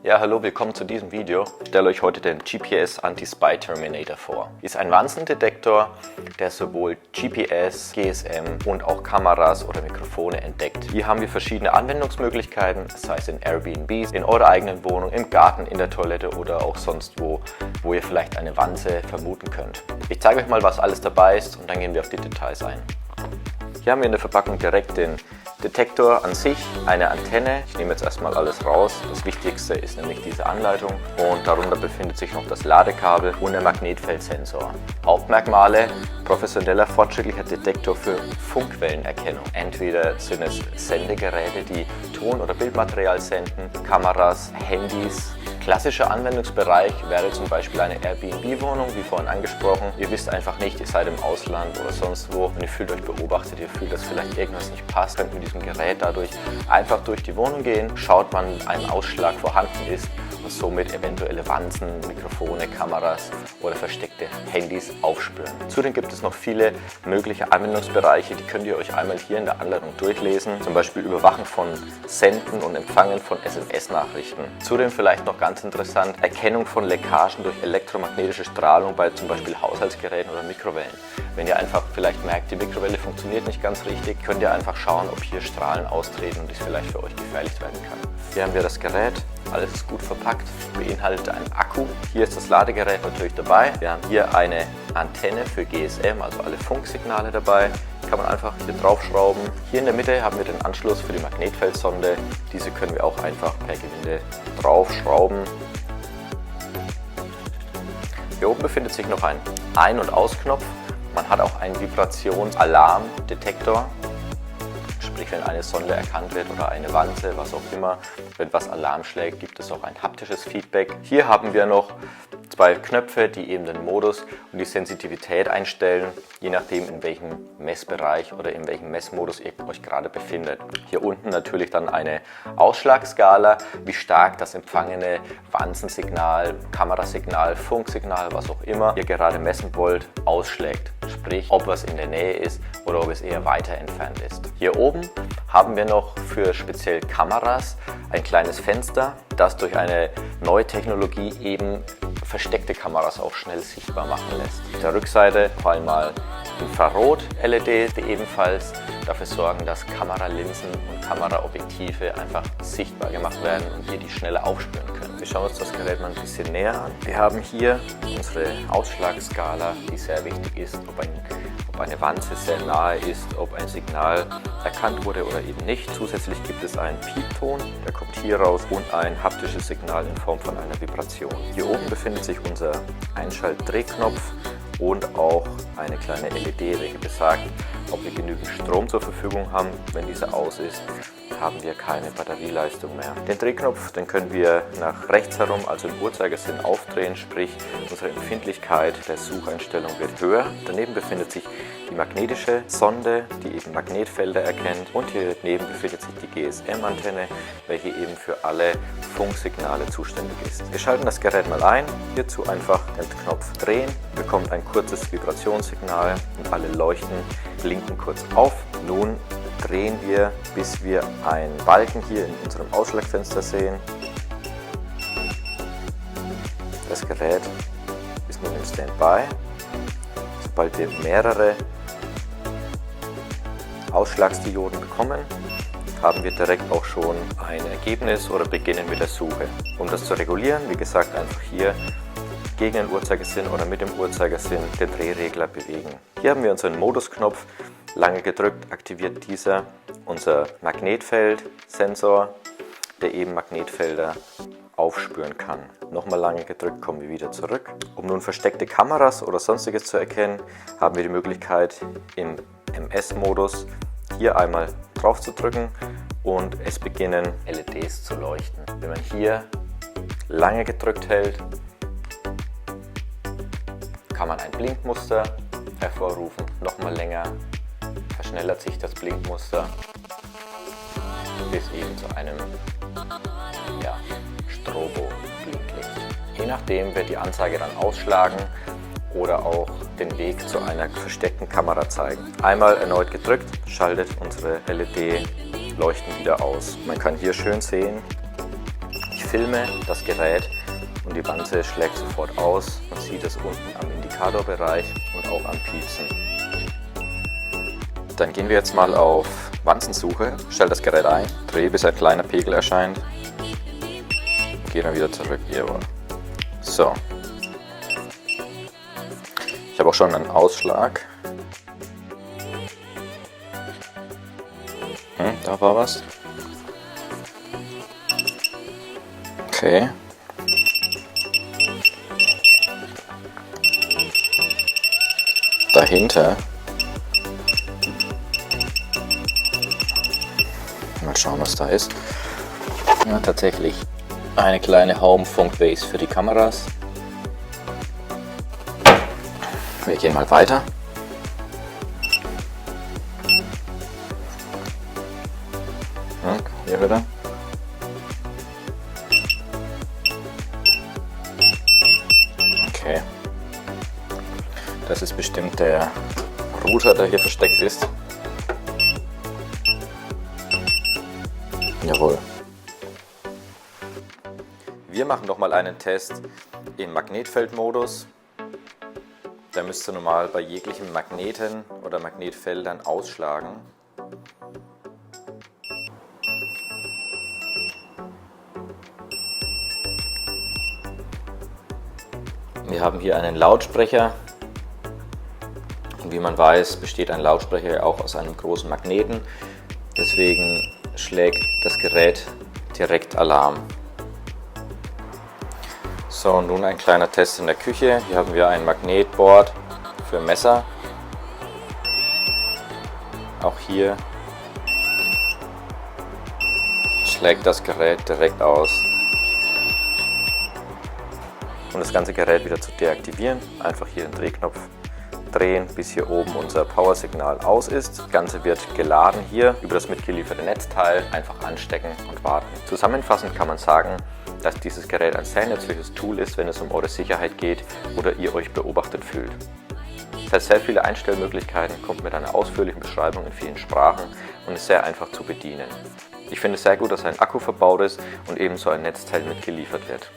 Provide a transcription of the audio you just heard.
Ja, hallo, willkommen zu diesem Video. Ich stelle euch heute den GPS Anti-Spy Terminator vor. Ist ein Wanzendetektor, der sowohl GPS, GSM und auch Kameras oder Mikrofone entdeckt. Hier haben wir verschiedene Anwendungsmöglichkeiten, sei es in Airbnbs, in eurer eigenen Wohnung, im Garten, in der Toilette oder auch sonst wo ihr vielleicht eine Wanze vermuten könnt. Ich zeige euch mal, was alles dabei ist und dann gehen wir auf die Details ein. Hier haben wir in der Verpackung direkt den Detektor an sich, eine Antenne. Ich nehme jetzt erstmal alles raus. Das Wichtigste ist nämlich diese Anleitung und darunter befindet sich noch das Ladekabel und der Magnetfeldsensor. Hauptmerkmale: professioneller, fortschrittlicher Detektor für Funkwellenerkennung. Entweder sind es Sendegeräte, die Ton- oder Bildmaterial senden, Kameras, Handys. Klassischer Anwendungsbereich wäre zum Beispiel eine Airbnb-Wohnung, wie vorhin angesprochen. Ihr wisst einfach nicht, ihr seid im Ausland oder sonst wo und ihr fühlt euch beobachtet, ihr fühlt, dass vielleicht irgendwas nicht passt, könnt mit diesem Gerät dadurch einfach durch die Wohnung gehen, schaut, wann ein Ausschlag vorhanden ist und somit eventuelle Wanzen, Mikrofone, Kameras oder versteckte Handys aufspüren. Zudem gibt es noch viele mögliche Anwendungsbereiche, die könnt ihr euch einmal hier in der Anleitung durchlesen. Zum Beispiel Überwachen von Senden und Empfangen von SMS-Nachrichten. Zudem vielleicht noch ganz interessant, Erkennung von Leckagen durch elektromagnetische Strahlung bei zum Beispiel Haushaltsgeräten oder Mikrowellen. Wenn ihr einfach vielleicht merkt, die Mikrowelle funktioniert nicht ganz richtig, könnt ihr einfach schauen, ob hier Strahlen austreten und dies vielleicht für euch gefährlich werden kann. Hier haben wir das Gerät, alles ist gut verpackt, beinhaltet einen Akku. Hier ist das Ladegerät natürlich dabei. Wir haben hier eine Antenne für GSM, also alle Funksignale dabei. Kann man einfach hier draufschrauben. Hier in der Mitte haben wir den Anschluss für die Magnetfeldsonde. Diese können wir auch einfach per Gewinde draufschrauben. Hier oben befindet sich noch ein Ein- und Ausknopf. Man hat auch einen Vibrationsalarmdetektor. Sprich, wenn eine Sonde erkannt wird oder eine Wanze, was auch immer, wenn was Alarm schlägt, gibt es auch ein haptisches Feedback. Hier haben wir noch zwei Knöpfe, die eben den Modus und die Sensitivität einstellen, je nachdem in welchem Messbereich oder in welchem Messmodus ihr euch gerade befindet. Hier unten natürlich dann eine Ausschlagskala, wie stark das empfangene Wanzensignal, Kamerasignal, Funksignal, was auch immer ihr gerade messen wollt, ausschlägt. Sprich, ob was in der Nähe ist oder ob es eher weiter entfernt ist. Hier oben haben wir noch für speziell Kameras ein kleines Fenster, das durch eine neue Technologie eben versteckte Kameras auch schnell sichtbar machen lässt. Auf der Rückseite noch einmal Infrarot-LEDs, die ebenfalls dafür sorgen, dass Kameralinsen und Kameraobjektive einfach sichtbar gemacht werden und ihr die schneller aufspüren könnt. Wir schauen uns das Gerät mal ein bisschen näher an. Wir haben hier unsere Ausschlagskala, die sehr wichtig ist, ob eine Wanze sehr nahe ist, ob ein Signal erkannt wurde oder eben nicht. Zusätzlich gibt es einen Piepton, der kommt hier raus, und ein haptisches Signal in Form von einer Vibration. Hier oben befindet sich unser Einschalt-Drehknopf und auch eine kleine LED, welche besagt, ob wir genügend Strom zur Verfügung haben. Wenn dieser aus ist, haben wir keine Batterieleistung mehr. Den Drehknopf, den können wir nach rechts herum, also im Uhrzeigersinn, aufdrehen, sprich unsere Empfindlichkeit der Sucheinstellung wird höher. Daneben befindet sich die magnetische Sonde, die eben Magnetfelder erkennt, und hier neben befindet sich die GSM-Antenne, welche eben für alle Funksignale zuständig ist. Wir schalten das Gerät mal ein, hierzu einfach den Knopf drehen, bekommt ein kurzes Vibrationssignal und alle Leuchten blinken kurz auf. Nun drehen wir, bis wir einen Balken hier in unserem Ausschlagfenster sehen. Das Gerät ist nun im Standby. Sobald wir mehrere Ausschlagsdioden bekommen, haben wir direkt auch schon ein Ergebnis oder beginnen mit der Suche. Um das zu regulieren, wie gesagt, einfach hier gegen den Uhrzeigersinn oder mit dem Uhrzeigersinn den Drehregler bewegen. Hier haben wir unseren Modusknopf. Lange gedrückt aktiviert dieser unser Magnetfeldsensor, der eben Magnetfelder aufspüren kann. Nochmal lange gedrückt, kommen wir wieder zurück. Um nun versteckte Kameras oder sonstiges zu erkennen, haben wir die Möglichkeit, im MS-Modus hier einmal drauf zu drücken und es beginnen LEDs zu leuchten. Wenn man hier lange gedrückt hält, kann man ein Blinkmuster hervorrufen. Nochmal länger verschnellert sich das Blinkmuster bis eben zu einem Strobo-Blinklicht. Je nachdem wird die Anzeige dann ausschlagen oder auch den Weg zu einer versteckten Kamera zeigen. Einmal erneut gedrückt, schaltet unsere LED-Leuchten wieder aus. Man kann hier schön sehen, filme das Gerät und die Wanze schlägt sofort aus. Man sieht es unten am Indikatorbereich und auch am Piepsen. Dann gehen wir jetzt mal auf Wanzensuche, stelle das Gerät ein, drehe bis ein kleiner Pegel erscheint, gehe dann wieder zurück. Jawohl. So. Ich habe auch schon einen Ausschlag. Da war was. Okay. Dahinter. Mal schauen, was da ist. Ja, tatsächlich eine kleine Home-Funk-Base für die Kameras. Wir gehen mal weiter. Ja, hier wieder. Okay. Das ist bestimmt der Router, der hier versteckt ist. Jawohl. Wir machen noch mal einen Test im Magnetfeldmodus. Der müsste normal bei jeglichen Magneten oder Magnetfeldern ausschlagen. Wir haben hier einen Lautsprecher. Und wie man weiß, besteht ein Lautsprecher auch aus einem großen Magneten. Deswegen schlägt das Gerät direkt Alarm. So, und nun ein kleiner Test in der Küche. Hier haben wir ein Magnetboard für Messer. Auch hier schlägt das Gerät direkt aus. Um das ganze Gerät wieder zu deaktivieren, einfach hier den Drehknopf drehen, bis hier oben unser Powersignal aus ist. Das Ganze wird geladen hier über das mitgelieferte Netzteil, einfach anstecken und warten. Zusammenfassend kann man sagen, dass dieses Gerät ein sehr nützliches Tool ist, wenn es um eure Sicherheit geht oder ihr euch beobachtet fühlt. Es hat sehr viele Einstellmöglichkeiten, kommt mit einer ausführlichen Beschreibung in vielen Sprachen und ist sehr einfach zu bedienen. Ich finde es sehr gut, dass ein Akku verbaut ist und ebenso ein Netzteil mitgeliefert wird.